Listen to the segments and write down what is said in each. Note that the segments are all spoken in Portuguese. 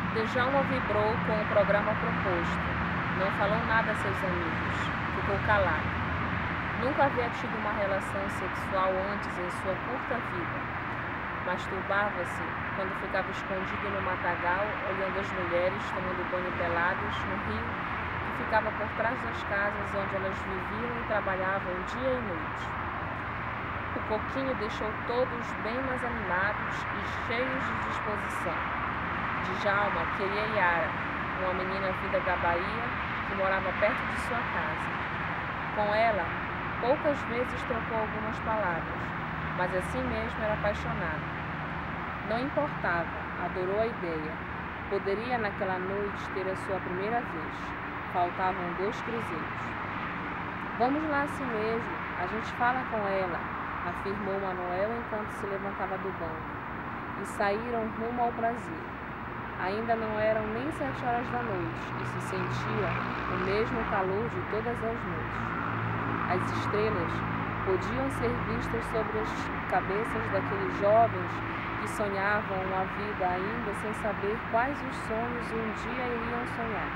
Djalma vibrou com o programa proposto. Não falou nada a seus amigos. Ficou calado. Nunca havia tido uma relação sexual antes em sua curta vida. Masturbava-se quando ficava escondido no matagal, olhando as mulheres tomando banho peladas no rio que ficava por trás das casas onde elas viviam e trabalhavam dia e noite. O coquinho deixou todos bem mais animados e cheios de disposição. Djalma queria Yara, uma menina vinda da Bahia que morava perto de sua casa. Com ela, poucas vezes trocou algumas palavras, mas assim mesmo era apaixonado. Não importava, adorou a ideia. Poderia naquela noite ter a sua primeira vez. Faltavam 2 cruzeiros. Vamos lá assim mesmo, a gente fala com ela, afirmou Manuel enquanto se levantava do banco. E saíram rumo ao Brasil. Ainda não eram nem 7 horas da noite e se sentia o mesmo calor de todas as noites. As estrelas podiam ser vistas sobre as cabeças daqueles jovens que sonhavam uma vida ainda sem saber quais os sonhos um dia iriam sonhar.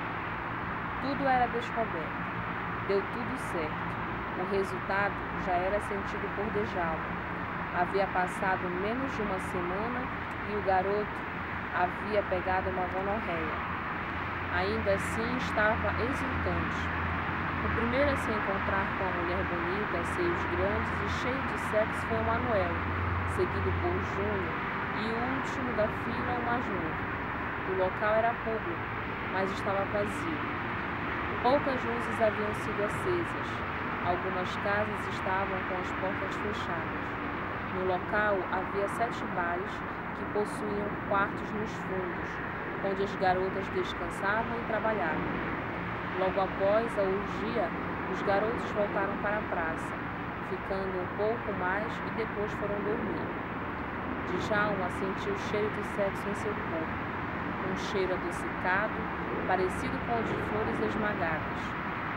Tudo era descoberto. Deu tudo certo. O resultado já era sentido por Djalma. Havia passado menos de uma semana e o garoto havia pegado uma gonorreia. Ainda assim estava exultante. O primeiro a se encontrar com a mulher bonita, seios grandes e cheio de sexo foi o Manuel, seguido por Júnior e o último da fila, o mais novo. O local era público, mas estava vazio. Poucas luzes haviam sido acesas. Algumas casas estavam com as portas fechadas. No local havia 7 bares que possuíam quartos nos fundos, onde as garotas descansavam e trabalhavam. Logo após a orgia, os garotos voltaram para a praça, ficando um pouco mais e depois foram dormir. Djalma sentiu o cheiro de sexo em seu corpo, um cheiro adocicado, parecido com o de flores esmagadas.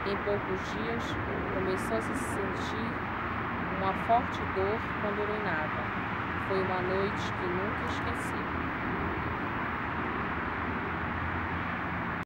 Em poucos dias, começou a se sentir uma forte dor quando urinava. Foi uma noite que nunca esqueci.